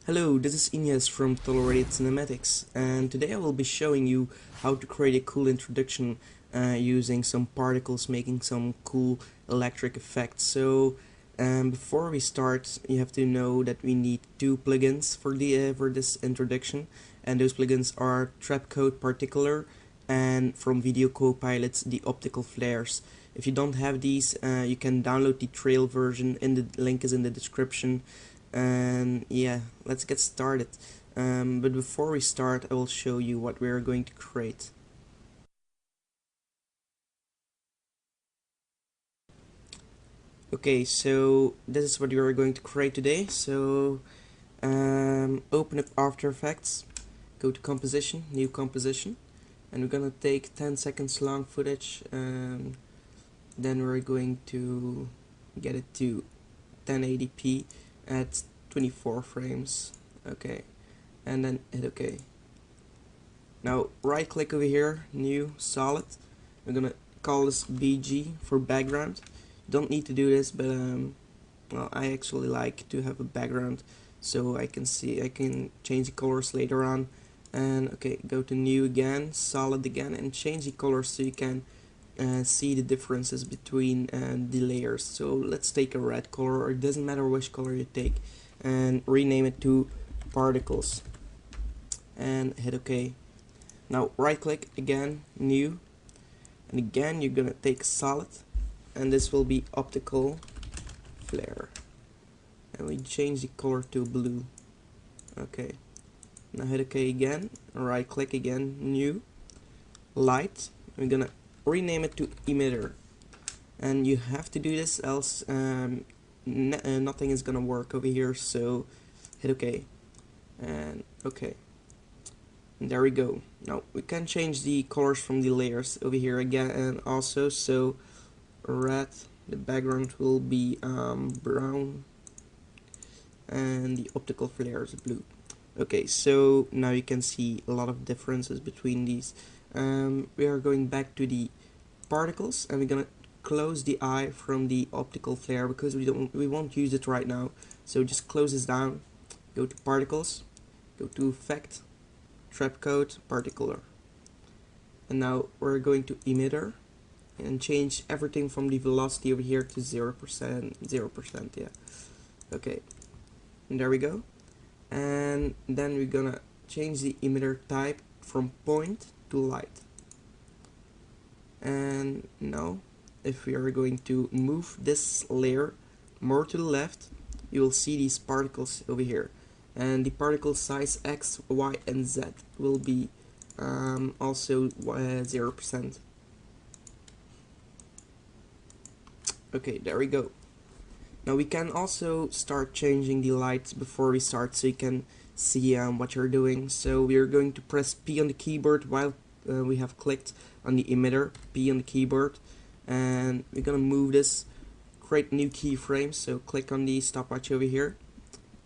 Hello, this is Ines from Tolerated Cinematics, and today I will be showing you how to create a cool introduction using some particles making some cool electric effects. So before we start, you have to know that we need two plugins for this introduction, and those plugins are Trapcode Particular and from Video Copilot's the optical flares. If you don't have these, you can download the trail version. The link is in the description. And yeah, let's get started. But before we start, I will show you what we are going to create. Okay, so this is what we are going to create today. So open up After Effects, go to Composition, New Composition, and we're gonna take 10 seconds long footage. Then we're going to get it to 1080p at 24 frames. Okay, and then hit OK. Now right click over here, new solid. We're gonna call this BG for background. You don't need to do this, but well, I actually like to have a background so I can change the colors later on. And okay, go to new again, solid again, and change the colors so you can see the differences between the layers. So let's take a red color, or it doesn't matter which color you take, and rename it to particles and hit OK. Now right click again, new, and again you're gonna take solid, and this will be optical flare, and we change the color to blue. Okay, now hit OK again, right click again, new, light. We're gonna rename it to emitter, and you have to do this, else nothing is gonna work over here. So hit OK and OK, and there we go. Now we can change the colors from the layers over here again, and also so red, the background will be brown, and the optical flare is blue. Okay, so now you can see a lot of differences between these. We are going back to the particles, and we're gonna close the eye from the optical flare because we won't use it right now. So just close this down, go to particles, go to effect, Trapcode Particular, and now we're going to emitter and change everything from the velocity over here to 0%, 0%, yeah. Okay, and there we go. And then we're gonna change the emitter type from point to light. And now if we are going to move this layer more to the left, you will see these particles over here, and the particle size X, Y, and Z will be also 0%. Okay, there we go. Now we can also start changing the lights before we start, so you can see what you're doing. So we are going to press P on the keyboard while we have clicked on the emitter, P on the keyboard, and we're gonna move this, create new keyframe. So click on the stopwatch over here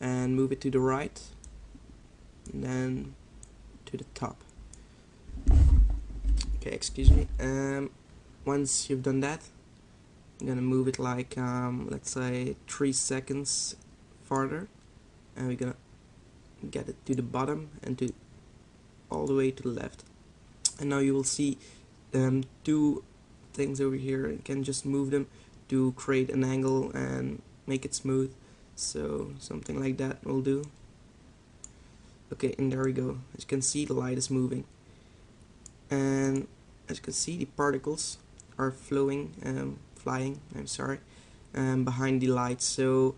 and move it to the right, and then to the top. Okay, excuse me. Once you've done that, I'm gonna move it like let's say 3 seconds farther, and we're gonna get it to the bottom and to all the way to the left. And now you will see two things over here. You can just move them to create an angle and make it smooth. So something like that will do. Okay, and there we go. As you can see, the light is moving, and as you can see, the particles are flying, I'm sorry, behind the light. So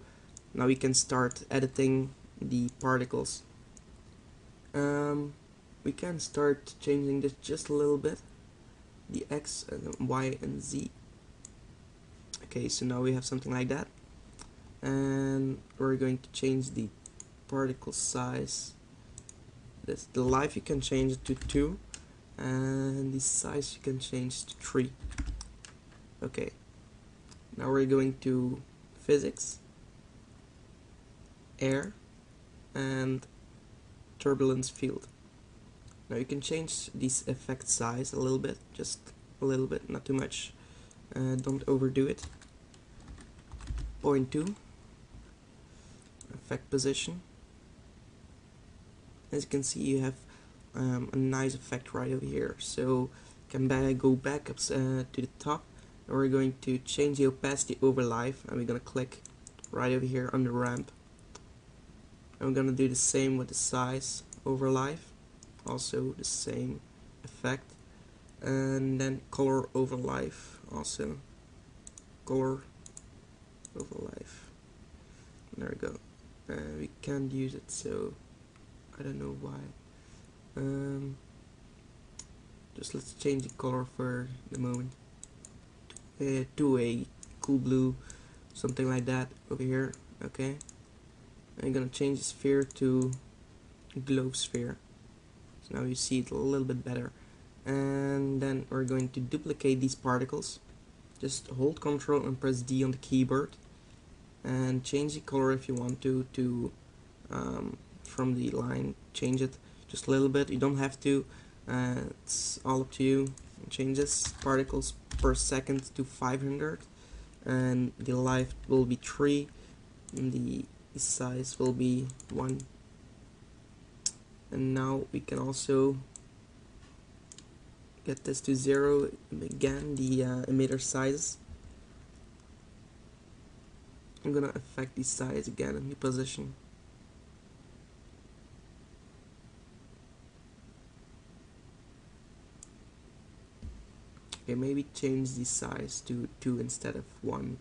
now we can start editing the particles. We can start changing this just a little bit, the X and Y and Z. Okay, so now we have something like that, and we're going to change the particle size. The life you can change it to 2, and the size you can change to 3. Okay, now we're going to physics, air, and turbulence field. Now you can change this effect size a little bit, just a little bit, not too much. Don't overdo it. point 2, effect position. As you can see, you have a nice effect right over here. So can go back up to the top, and we're going to change the opacity over live, and we're going to click right over here on the ramp, and we're going to do the same with the size over live, also the same effect, and then color over live, also color over live. There we go. We can't use it, so I don't know why. Just let's change the color for the moment to a cool blue, something like that over here. Okay, I'm gonna change the sphere to globe sphere, so now you see it a little bit better. And then we're going to duplicate these particles. Just hold Ctrl and press D on the keyboard, and change the color if you want to from the line. Change it just a little bit. You don't have to. It's all up to you. Change this particles per second to 500, and the life will be 3, and the size will be 1. And now we can also get this to 0 again, the emitter size. I'm gonna affect the size again in the position. Okay, maybe change the size to 2 instead of 1,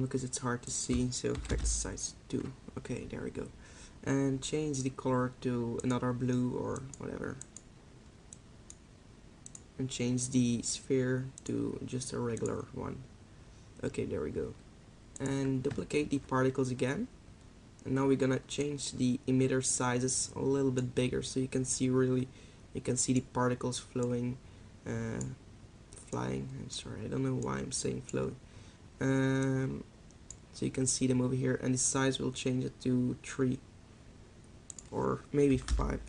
because it's hard to see, so affect size 2. Okay, there we go. And change the color to another blue or whatever. And change the sphere to just a regular one. Okay, there we go. And duplicate the particles again. And now we're gonna change the emitter sizes a little bit bigger, so you can see the particles flowing, flying. I'm sorry, I don't know why I'm saying flowing. So you can see them over here, and the size will change it to 3 or maybe 5,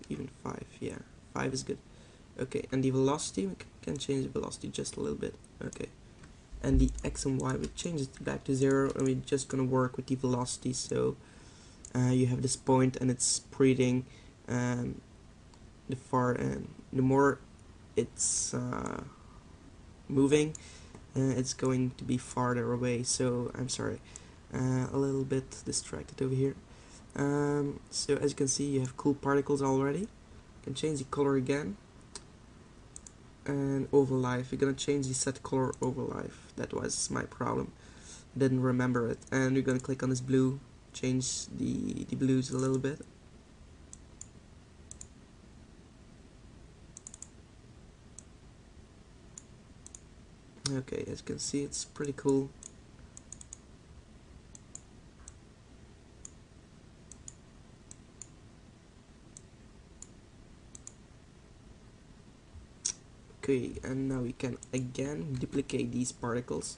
even 5. Yeah, 5 is good. Okay, and the velocity, we can change the velocity just a little bit. Okay, and the x and y, we change it back to 0, and we're just gonna work with the velocity. So you have this point, and it's spreading the far end. The more it's moving, it's going to be farther away. So I'm sorry, a little bit distracted over here. So as you can see, you have cool particles already. You can change the color again, and over live, we're gonna change the set color over live. That was my problem, didn't remember it. And we're gonna click on this blue, change the blues a little bit. Okay, as you can see, it's pretty cool. Okay, and now we can again duplicate these particles,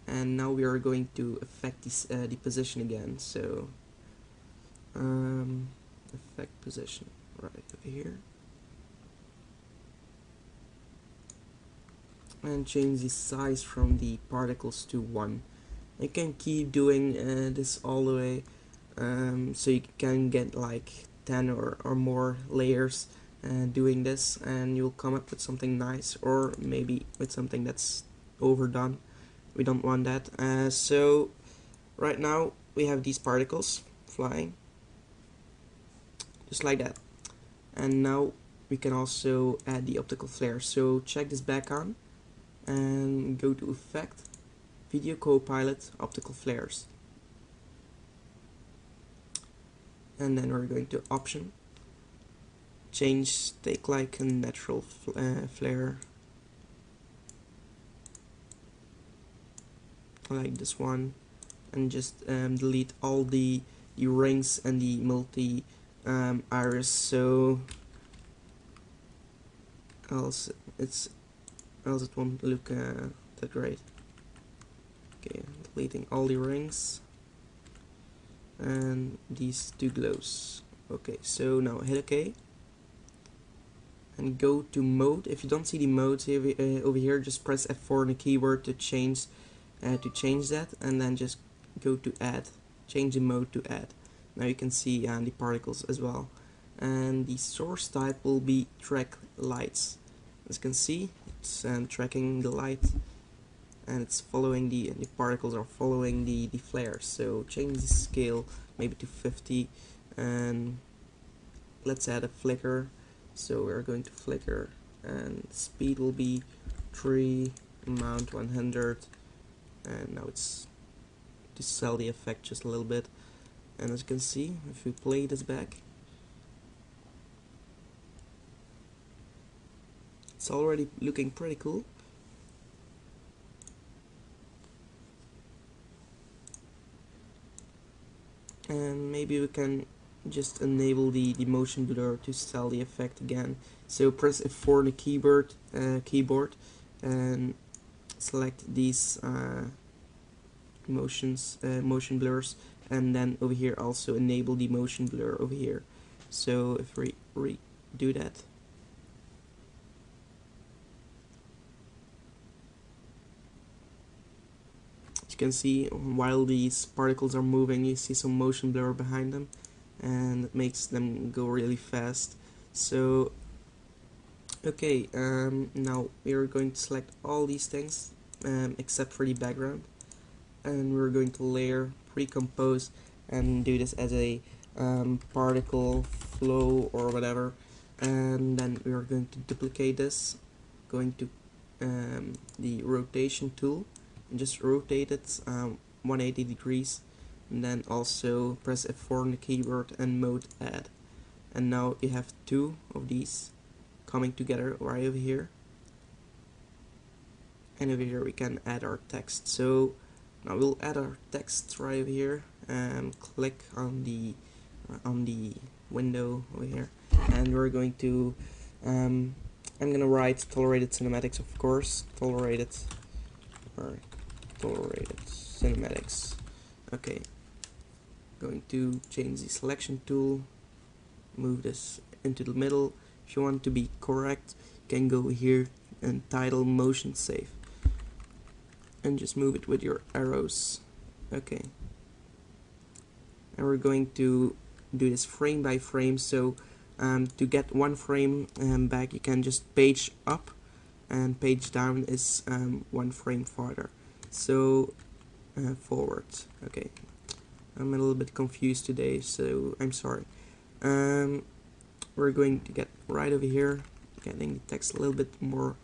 and now we are going to affect this, the position again. So affect position right over here, and change the size from the particles to 1. You can keep doing this all the way, so you can get like 10 or more layers doing this, and you'll come up with something nice, or maybe with something that's overdone. We don't want that. So right now we have these particles flying just like that, and now we can also add the optical flare. So check this back on and go to Effect, Video Copilot, Optical Flares, and then we're going to Option, take like a natural flare, like this one, and just delete all the rings and the multi iris, so else it won't look that great. Okay, deleting all the rings and these 2 glows. Okay, so now hit OK and go to mode. If you don't see the modes over here, just press F4 on the keyboard to change that, and then just go to add, change the mode to add. Now you can see the particles as well, and the source type will be track lights. As you can see, it's tracking the light, and it's following the particles are following the flares. So change the scale maybe to 50, and let's add a flicker. So we're going to flicker, and speed will be 3, amount 100, and now it's to sell the effect just a little bit. And as you can see, if we play this back, it's already looking pretty cool. And maybe we can just enable the motion blur to sell the effect again. So press F4 on the keyboard and select these motion blurs, and then over here also enable the motion blur over here. So if we redo that, you can see while these particles are moving, you see some motion blur behind them, and it makes them go really fast. So okay, now we are going to select all these things except for the background, and we're going to layer, pre-compose, and do this as a particle flow or whatever. And then we are going to duplicate this, going to the rotation tool, and just rotate it 180 degrees, and then also press F4 on the keyboard and mode add. And now you have two of these coming together right over here, and over here we can add our text. So now we'll add our text right over here, and click on the window over here, and we're going to I'm gonna write tolerated cinematics, of course, tolerated cinematics. Okay, going to change the selection tool, move this into the middle. If you want to be correct, you can go here and title motion save, and just move it with your arrows. Okay, and we're going to do this frame by frame. So to get one frame back, you can just page up, and page down is one frame farther. So forward. Okay, I'm a little bit confused today, so I'm sorry. We're going to get right over here, getting the text a little bit more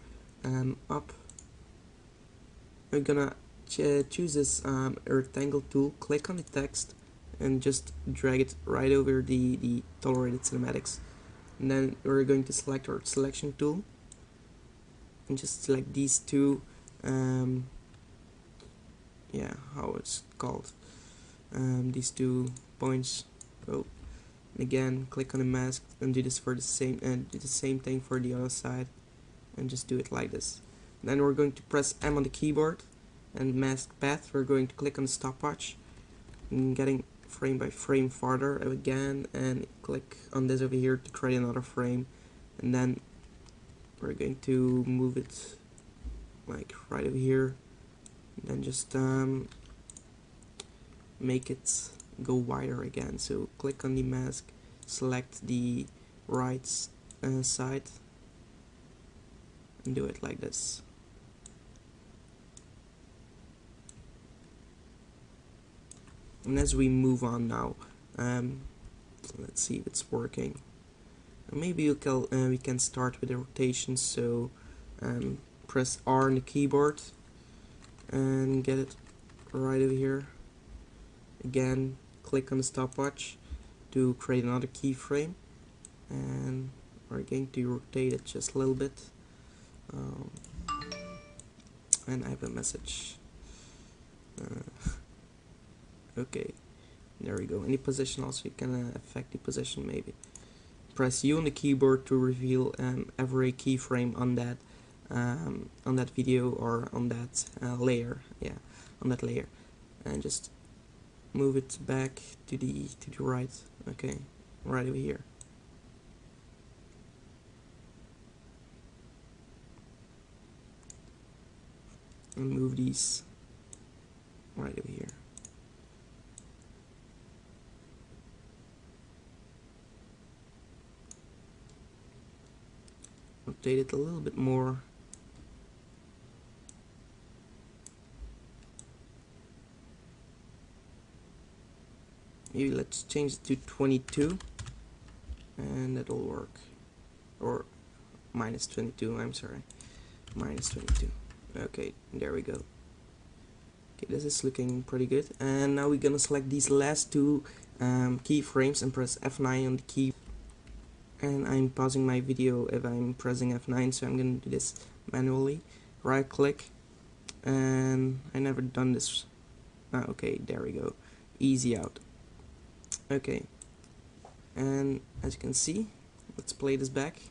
up. We're gonna choose this rectangle tool, click on the text, and just drag it right over the tolerated cinematics. And then we're going to select our selection tool, and just select these two, yeah, how it's called, these 2 points. Oh, and again click on the mask, and do this for the same, and do the same thing for the other side, and just do it like this. And then we're going to press M on the keyboard, and mask path, we're going to click on the stopwatch, and getting frame by frame farther again, and click on this over here to create another frame. And then we're going to move it like right over here, and then just make it go wider again. So click on the mask, select the right side, and do it like this. And as we move on now, let's see if it's working. Maybe we can start with the rotation. So press R on the keyboard and get it right over here. Again, click on the stopwatch to create another keyframe, and we're going to rotate it just a little bit. And I have a message. Okay, there we go. Any position also, you can affect the position maybe. Press U on the keyboard to reveal every keyframe on that video or on that layer. Yeah, on that layer, and just move it back to the right. Okay, right over here. And move these right over here. rotate it a little bit more. Maybe let's change it to 22, and that'll work. Or minus 22, I'm sorry. Minus 22. Okay, there we go. Okay, this is looking pretty good. And now we're gonna select these last two keyframes and press F9 on the key. And I'm pausing my video if I'm pressing F9, so I'm gonna do this manually. Right click, and I never done this. Okay, there we go. Easy out. Okay, and as you can see, let's play this back.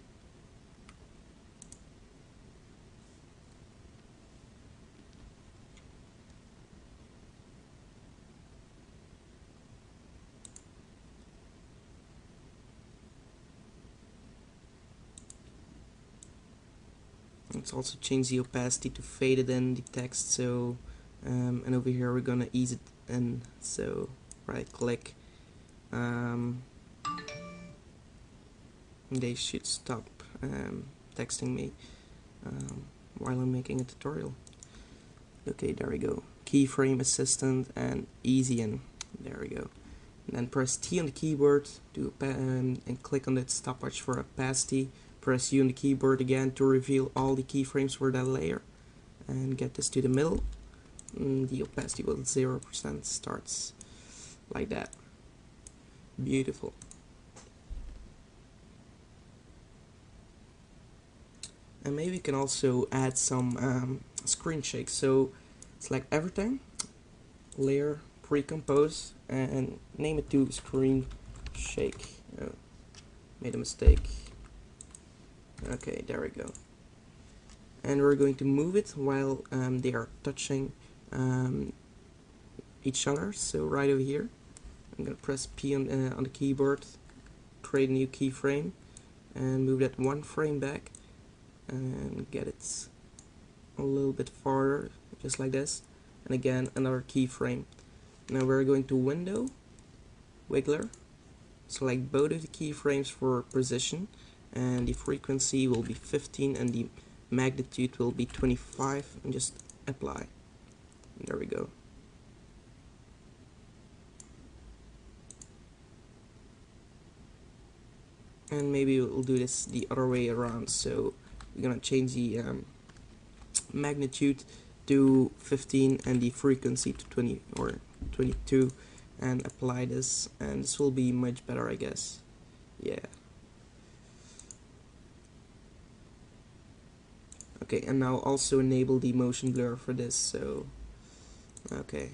Let's also change the opacity to faded in the text, so and over here we're gonna ease it in, so right click, they should stop texting me while I'm making a tutorial. Okay, there we go. Keyframe assistant and easy in. There we go. And then press T on the keyboard to and click on the stopwatch for opacity. Press U on the keyboard again to reveal all the keyframes for that layer, and get this to the middle. The opacity with 0% starts like that. Beautiful. And maybe you can also add some screen shake. So select everything, layer, pre-compose, and name it to screen shake. Made a mistake. Okay, there we go. And we're going to move it while they are touching each other. So right over here, I'm going to press P on the keyboard, create a new keyframe, and move that one frame back, and get it a little bit farther, just like this. And again, another keyframe. Now we're going to Window, Wiggler, select both of the keyframes for position, and the frequency will be 15 and the magnitude will be 25, and just apply. And there we go. And maybe we'll do this the other way around, so we're gonna change the magnitude to 15 and the frequency to 20 or 22, and apply this, and this will be much better, I guess. Yeah. Okay, and now also enable the motion blur for this, so okay.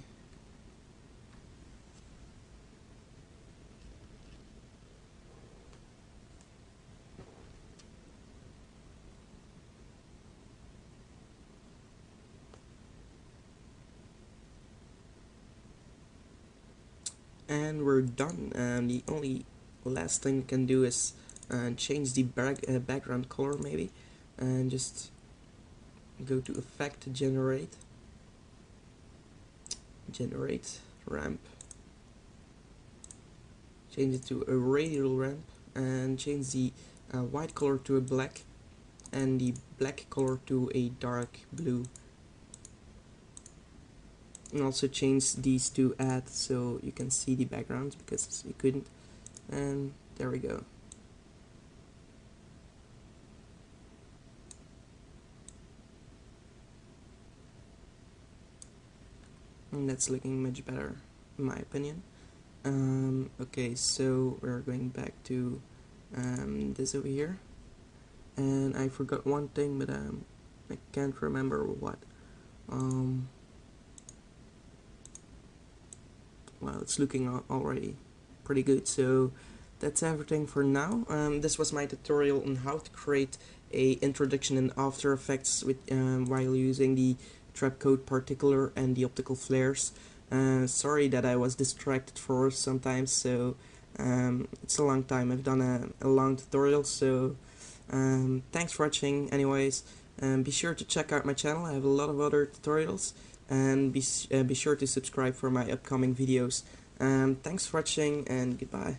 And we're done. The only last thing we can do is change the background color maybe, and just go to Effect, Generate Ramp, change it to a radial ramp, and change the white color to a black, and the black color to a dark blue. And also change these to add so you can see the backgrounds, because you couldn't. And there we go. And that's looking much better in my opinion. Okay, so we're going back to this over here, and I forgot one thing, but I can't remember what. Well, it's looking already pretty good, so that's everything for now. This was my tutorial on how to create a introduction in After Effects with while using the trapcode particular and the optical flares. Sorry that I was distracted for sometimes, so it's a long time I've done a long tutorial, so thanks for watching anyways. Be sure to check out my channel. I have a lot of other tutorials, and be sure to subscribe for my upcoming videos. Thanks for watching, and goodbye.